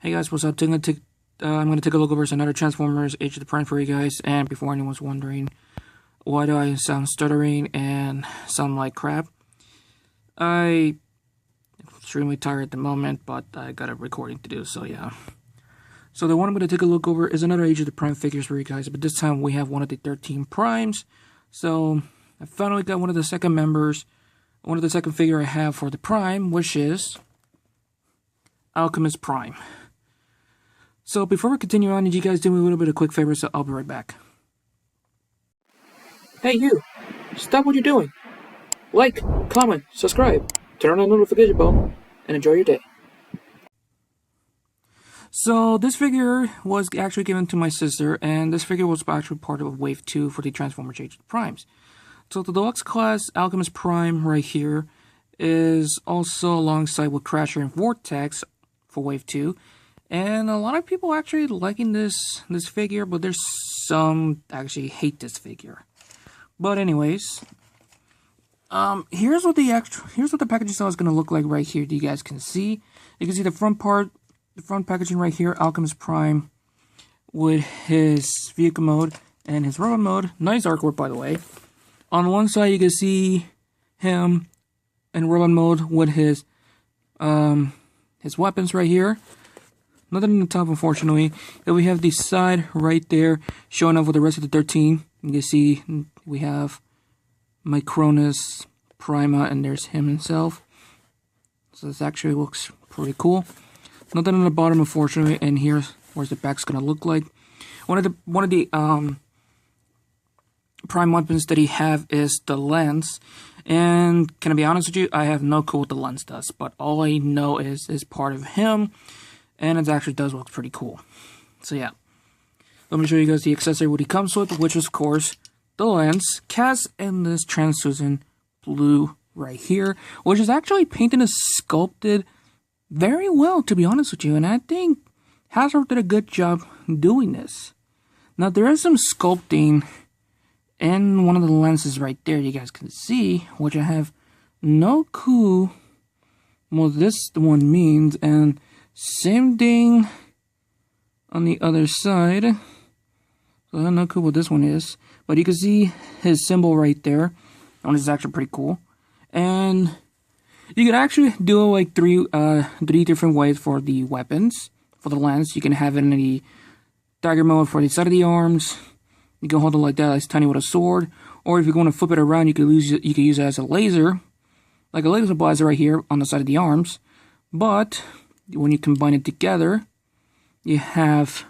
Hey guys, what's up? I'm gonna take a look over another Transformers Age of the Prime for you guys. And before anyone's wondering why do I sound stuttering and sound like crap, I'm extremely tired at the moment, but I got a recording to do, so yeah. So the one I'm gonna take a look over is another Age of the Prime figures for you guys, but this time we have one of the 13 Primes. So I finally got one of the second figure I have for the Prime, which is Alchemist Prime. So before we continue on, did you guys do me a little bit of quick favor, so I'll be right back. Hey you! Stop what you're doing! Like, comment, subscribe, turn on the notification bell, and enjoy your day. So this figure was actually given to my sister, and this figure was actually part of Wave 2 for the Transformers Age of the Primes. So the Deluxe class Alchemist Prime right here is also alongside with Crasher and Vortex for Wave 2. And a lot of people actually liking this figure, but there's some actually hate this figure. But anyways, here's what the packaging style is gonna look like right here. You guys can see. You can see the front packaging right here, Alchemist Prime, with his vehicle mode and his robot mode. Nice artwork, by the way. On one side, you can see him in robot mode with his weapons right here. Nothing on the top, unfortunately. Then we have the side right there showing off with the rest of the 13. You can see we have Micronus, Prima, and there's him himself. So this actually looks pretty cool. Nothing on the bottom, unfortunately, and here's what the back's gonna look like. One of the Prime weapons that he have is the lens. And can I be honest with you? I have no clue what the lens does, but all I know is it's part of him. And it actually does look pretty cool. So yeah. Let me show you guys the accessory what he comes with, which is of course the lens, cast in this translucent blue right here, which is actually painted and sculpted very well, to be honest with you. And I think Hasbro did a good job doing this. Now there is some sculpting in one of the lenses right there you guys can see, which I have no clue what this one means, and same thing on the other side. So I don't know what this one is, but you can see his symbol right there. That one is actually pretty cool. And you can actually do like three different ways for the weapons. For the lens, you can have it in the dagger mode for the side of the arms. You can hold it like that, like tiny with a sword. Or if you're going to flip it around, you can use it as a laser, like a laser blaster right here on the side of the arms. But when you combine it together, you have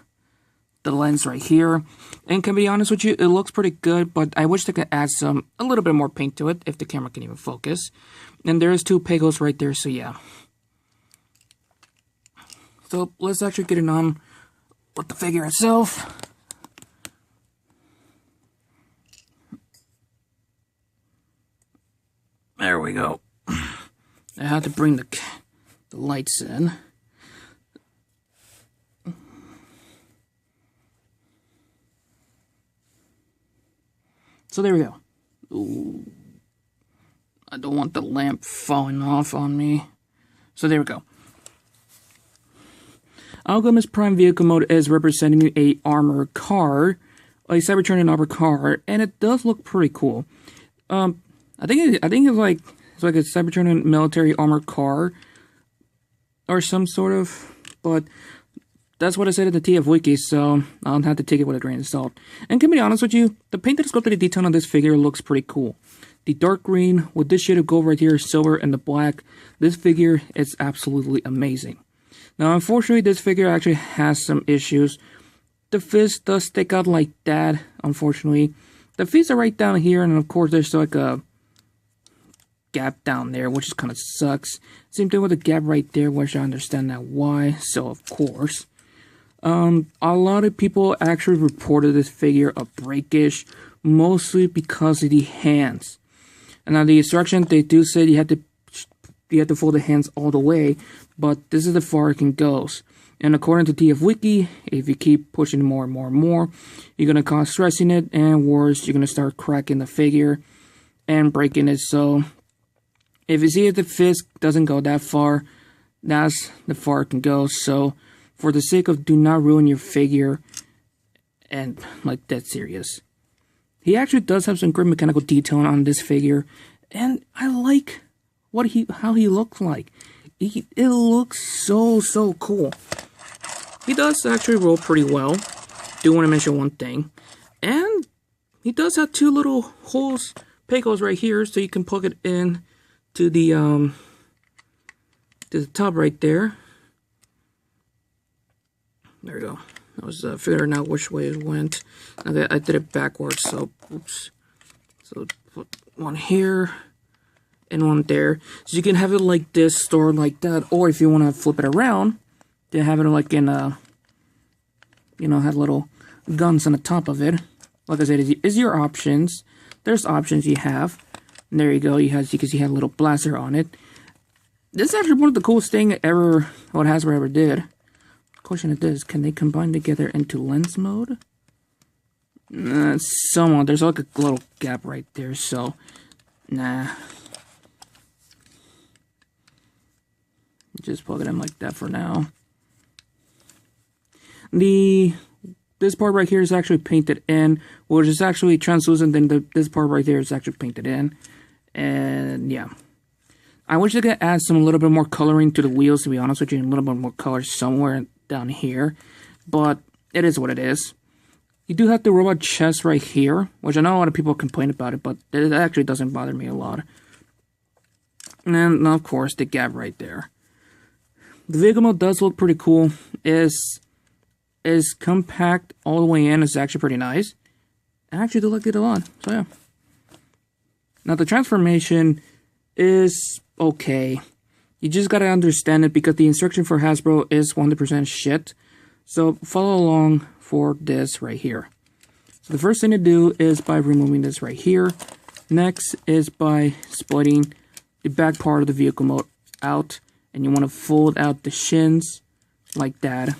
the lens right here. And can be honest with you, it looks pretty good, but I wish they could add a little bit more paint to it if the camera can even focus. And there's two pegos right there, so yeah. So let's actually get it on with the figure itself. There we go. I have to bring the lights in. So there we go. Ooh. I don't want the lamp falling off on me. So there we go. Alchemist Prime vehicle mode is representing a armored car, a Cybertron armored car, and it does look pretty cool. I think it's like a Cybertron military armored car or some sort of, but that's what I said at the TF Wiki, so I'll have to take it with a grain of salt. And can be honest with you, the painted sculpted detail on this figure looks pretty cool. The dark green with this shade of gold right here, silver, and the black. This figure is absolutely amazing. Now, unfortunately, this figure actually has some issues. The fist does stick out like that, unfortunately. The feet are right down here, and of course, there's like a gap down there, which kind of sucks. Same thing with the gap right there, which I understand that why. So, of course. A lot of people actually reported this figure a breakish, mostly because of the hands. And now the instructions, they do say you have to fold the hands all the way, but this is the far it can go. And according to TF Wiki, if you keep pushing more and more and more, you're gonna cause stressing it, and worse, you're gonna start cracking the figure and breaking it. So if you see if the fist doesn't go that far, that's the far it can go. So for the sake of do not ruin your figure and like dead serious. He actually does have some great mechanical detailing on this figure, and I like how he looks like. It looks so cool. He does actually roll pretty well. Do want to mention one thing, and he does have two little holes, peg holes right here, so you can plug it in to the top right there. There we go. I was figuring out which way it went. Okay, I did it backwards, so oops. So put one here and one there. So you can have it like this, stored like that, or if you want to flip it around, then have it like in a, have little guns on the top of it. Like I said, is your options. There's options you have. And there you go. You can see a little blaster on it. This is actually one of the coolest thing Hasbro ever did. Question is this: can they combine together into lens mode? Somewhat. There's like a little gap right there, so nah. Just plug it in like that for now. This part right here is actually painted in, which is actually translucent. Then this part right there is actually painted in, and yeah. I wish they could add a little bit more coloring to the wheels. To be honest with you, a little bit more color somewhere down here, but it is what it is. You do have the robot chest right here, which I know a lot of people complain about it, but it actually doesn't bother me a lot. And of course, the gap right there. The vehicle mode does look pretty cool. Is compact all the way in. It's actually pretty nice. I actually do like it a lot. So yeah. Now the transformation is okay. You just gotta understand it because the instruction for Hasbro is 100% shit. So follow along for this right here. So the first thing to do is by removing this right here. Next is by splitting the back part of the vehicle mode out. And you want to fold out the shins like that.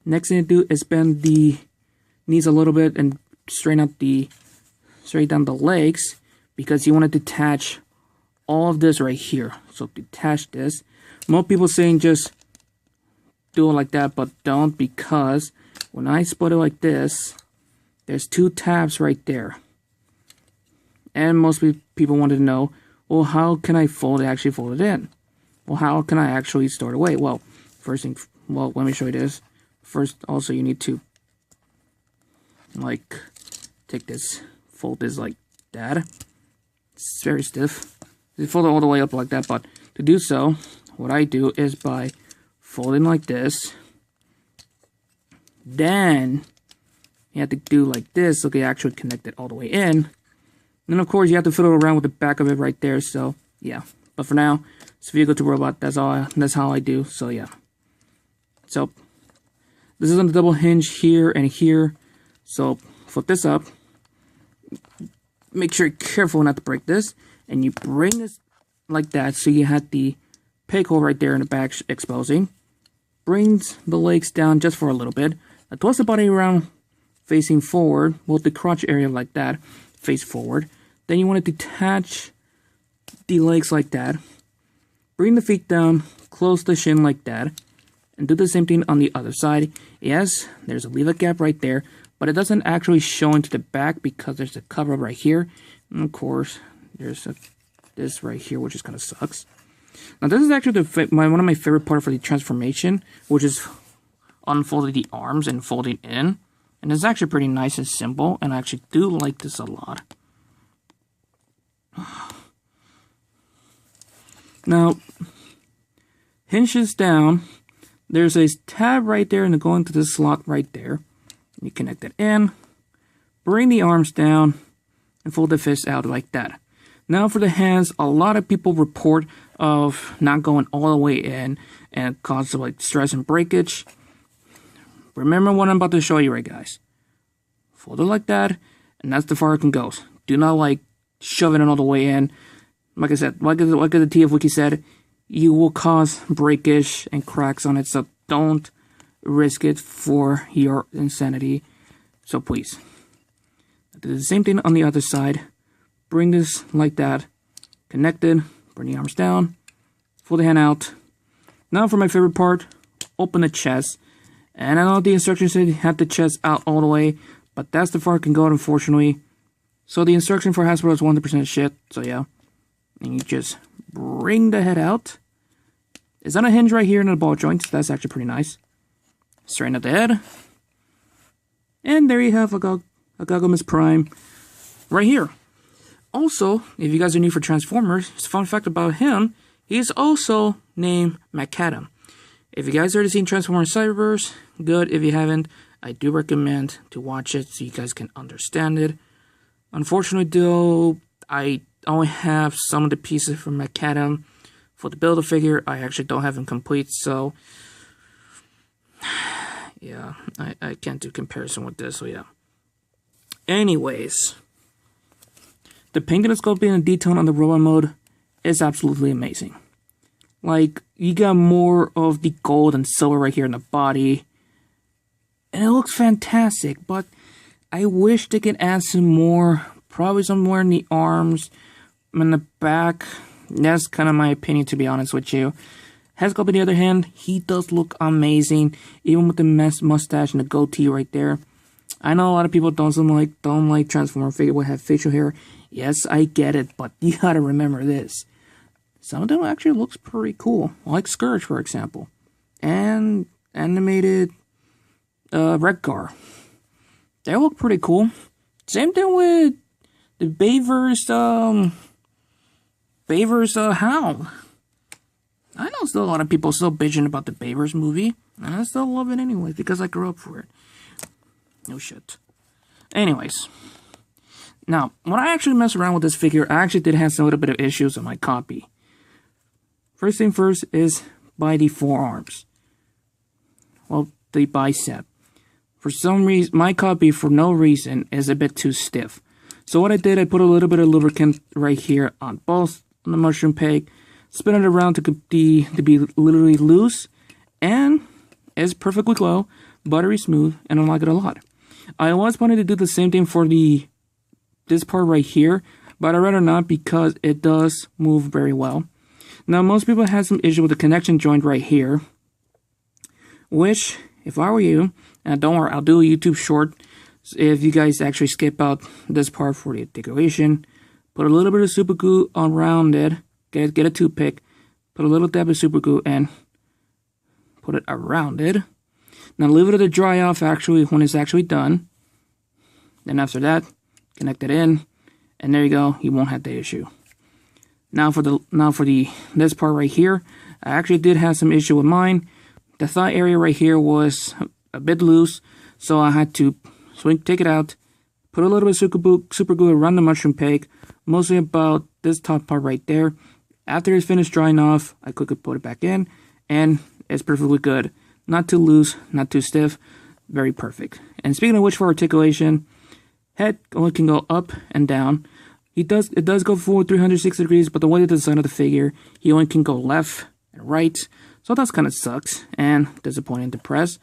Next thing to do is bend the knees a little bit and straighten down the legs, because you want to detach all of this right here. So detach this. Most people saying just do it like that, but don't, because when I split it like this, there's two tabs right there. And most people wanted to know, well, how can I actually fold it in? Well, how can I actually store it away? Well, let me show you this. First, also, you need to, take this, fold this like that. It's very stiff. You fold it all the way up like that, but to do so, what I do is by folding like this. Then, you have to do like this, so they actually connect it all the way in. And then, of course, you have to fiddle around with the back of it right there, so, yeah. But for now, it's vehicle to robot. That's how I do. So yeah. So this is on the double hinge here and here. So flip this up. Make sure you're careful not to break this, and you bring this like that. So you had the peg hole right there in the back exposing. Brings the legs down just for a little bit. Now twist the body around facing forward with the crotch area like that, face forward. Then you want to detach the legs like that. Bring the feet down, close the shin like that, and do the same thing on the other side. Yes, there's a lever gap right there, but it doesn't actually show into the back because there's a cover right here. And of course, there's this right here, which just kind of sucks. Now, this is actually one of my favorite parts for the transformation, which is unfolding the arms and folding in. And it's actually pretty nice and simple, and I actually do like this a lot. Now, hinges down, there's a tab right there and go into the slot right there. You connect it in, bring the arms down, and fold the fist out like that. Now for the hands, a lot of people report of not going all the way in and cause stress and breakage. Remember what I'm about to show you, right, guys? Fold it like that, and that's the far it can go. Do not shove it all the way in. Like I said, like the TF Wiki said, you will cause breakage and cracks on it, so don't risk it for your insanity. So please. Do the same thing on the other side. Bring this like that. Connected. Bring the arms down. Fold the hand out. Now for my favorite part, open the chest. And I know the instructions said you have the chest out all the way, but that's the far it can go, unfortunately. So the instruction for Hasbro is 100% shit, so yeah. And you just bring the head out. It's on a hinge right here in the ball joint, so that's actually pretty nice. Straighten up the head. And there you have a Alchemist Prime right here. Also, if you guys are new for Transformers, just a fun fact about him, he's also named Macadam. If you guys already seen Transformers Cyberverse, good. If you haven't, I do recommend to watch it so you guys can understand it. Unfortunately, though, I only have some of the pieces from Macadam for the Build-A-Figure. I actually don't have them complete, so yeah, I can't do comparison with this, so yeah. Anyways, the paint and sculpting and detail on the robot mode is absolutely amazing. Like, you got more of the gold and silver right here in the body, and it looks fantastic, but I wish they could add some more, probably somewhere in the arms, in the back. That's kind of my opinion, to be honest with you. Hasbro, on the other hand, he does look amazing, even with the mustache and the goatee right there. I know a lot of people don't like Transformer figure will have facial hair. Yes, I get it, but you gotta remember this. Some of them actually looks pretty cool, like Scourge, for example, and animated Redgar. They look pretty cool. Same thing with the Bayverse Hound. I know still a lot of people still bitching about the Bayverse movie, and I still love it anyway because I grew up for it. No shit. Anyways, now when I actually mess around with this figure, I actually did have some little bit of issues on my copy. First thing first is by the forearms. Well, the bicep. For some reason, my copy, for no reason, is a bit too stiff. So what I did, I put a little bit of lubricant right here on both on the mushroom peg, spin it around to be literally loose, and it's perfectly glow, buttery smooth, and I like it a lot. I was wanted to do the same thing for this part right here, but I'd rather not because it does move very well. Now, most people have some issue with the connection joint right here, which, if I were you, and don't worry, I'll do a YouTube short if you guys actually skip out this part for the decoration. Put a little bit of super glue around it, get a toothpick, put a little dab of super glue and put it around it. Now leave it to dry off actually when it's actually done. Then after that, connect it in, and there you go, you won't have the issue. Now for this part right here, I actually did have some issue with mine. The thigh area right here was a bit loose, so I had to take it out, put a little bit of super glue around the mushroom peg, mostly about this top part right there. After it's finished drying off, I quickly put it back in, and it's perfectly good. Not too loose, not too stiff, very perfect. And speaking of which, for articulation, head only can go up and down. It does go forward 360 degrees, but the way the design of the figure, he only can go left and right, so that's kind of sucks and disappointing to press.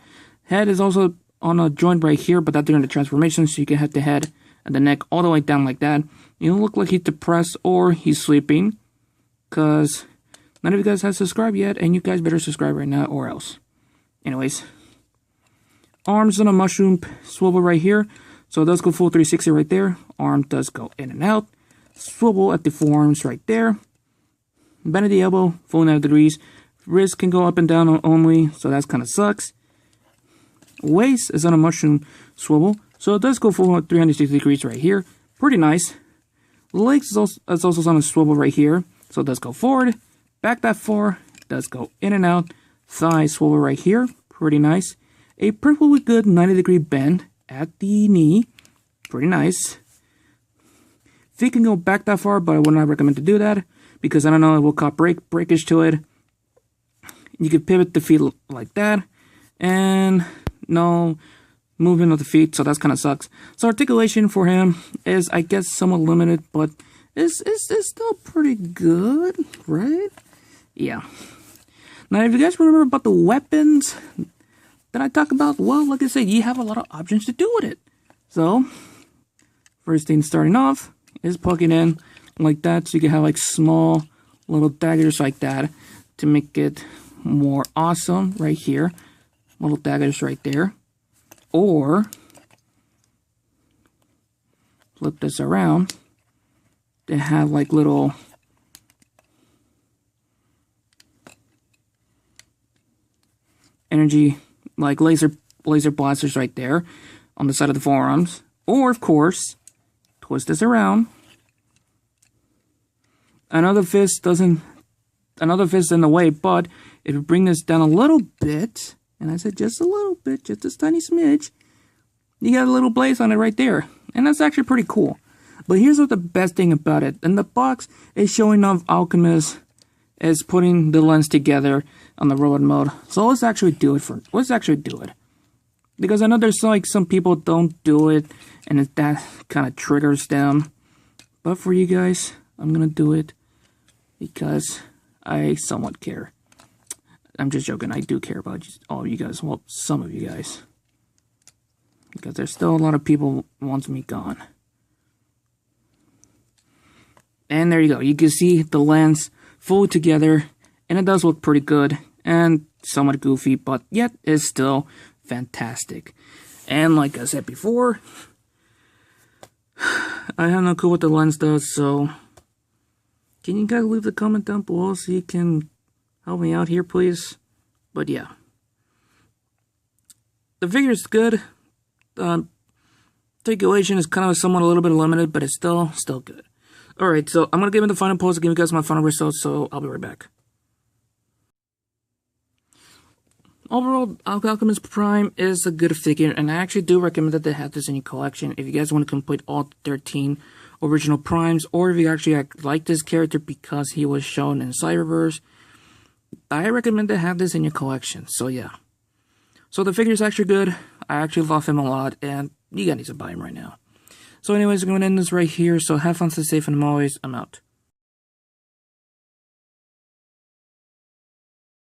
Head is also on a joint right here, but that's during the transformation, so you can have the head and the neck all the way down like that. You don't look like he's depressed or he's sleeping, because none of you guys have subscribed yet, and you guys better subscribe right now or else. Anyways, arms on a mushroom swivel right here, so it does go full 360 right there. Arm does go in and out. Swivel at the forearms right there. Bend at the elbow, full 90 degrees. Wrist can go up and down only, so that kind of sucks. Waist is on a mushroom swivel, so it does go full 360 degrees right here. Pretty nice. Legs is also on a swivel right here, so it does go forward. Back that far, does go in and out. Thigh swivel right here, pretty nice. A perfectly good 90-degree bend at the knee, pretty nice. Feet can go back that far, but I would not recommend to do that, because I don't know, it will cause breakage to it. You can pivot the feet like that, and no movement of the feet, so that kind of sucks. So articulation for him is, I guess, somewhat limited, but it's still pretty good, right? Yeah. Now, if you guys remember about the weapons that I talk about, well, like I said, you have a lot of options to do with it. So, first thing starting off is plugging in like that, so you can have like small little daggers like that to make it more awesome right here. little daggers right there. Or flip this around. They have like little energy, like laser blasters right there on the side of the forearms. Or of course, twist this around. Another fist in the way, but if you bring this down a little bit, and I said just a little bit, just a tiny smidge, you got a little blaze on it right there. And that's actually pretty cool. But here's what the best thing about it. In the box, it's showing off Alchemist is putting the lens together on the robot mode. So let's actually do it. Because I know there's like some people don't do it, and that kind of triggers them. But for you guys, I'm gonna do it because I somewhat care. I'm just joking. I do care about all of you guys. Well, some of you guys. Because there's still a lot of people who want me gone. And there you go. You can see the lens fully together. And it does look pretty good. And somewhat goofy. But yet, it's still fantastic. And like I said before, I have no clue what the lens does. So, can you guys leave the comment down below so you can help me out here, please? But yeah. The figure's good. Articulation is kind of somewhat a little bit limited, but it's still good. Alright, so I'm going to give it the final pose to give you guys my final results, so I'll be right back. Overall, Alchemist Prime is a good figure, and I actually do recommend that they have this in your collection if you guys want to complete all 13 original Primes, or if you actually like this character because he was shown in Cyberverse. I recommend to have this in your collection, so yeah. So the figure is actually good. I actually love him a lot, and you guys need to buy him right now. So anyways, I'm going to end this right here, so have fun, stay safe, and always, I'm out.